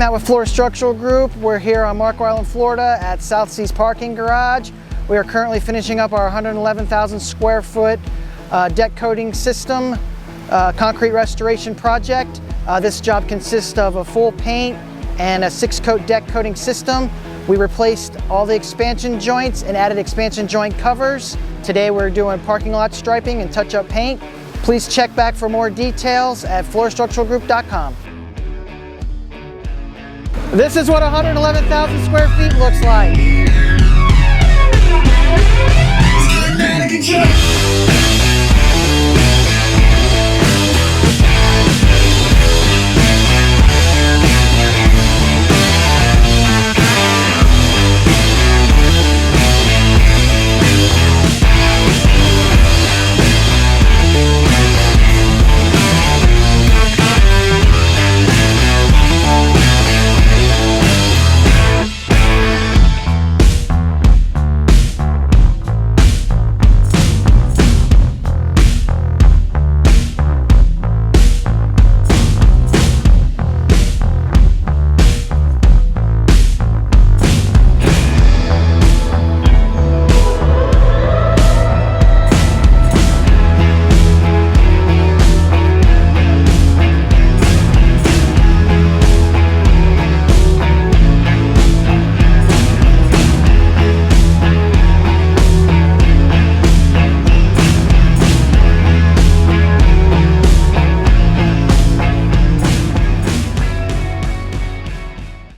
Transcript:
Matt with Floor Structural Group. We're here on Marco Island, Florida at South Seas Parking Garage. We are currently finishing up our 111,000 square foot deck coating system concrete restoration project. This job consists of a full paint and a 6-coat deck coating system. We replaced all the expansion joints and added expansion joint covers. Today we're doing parking lot striping and touch-up paint. Please check back for more details at floorstructuralgroup.com. This is what 111,000 square feet looks like.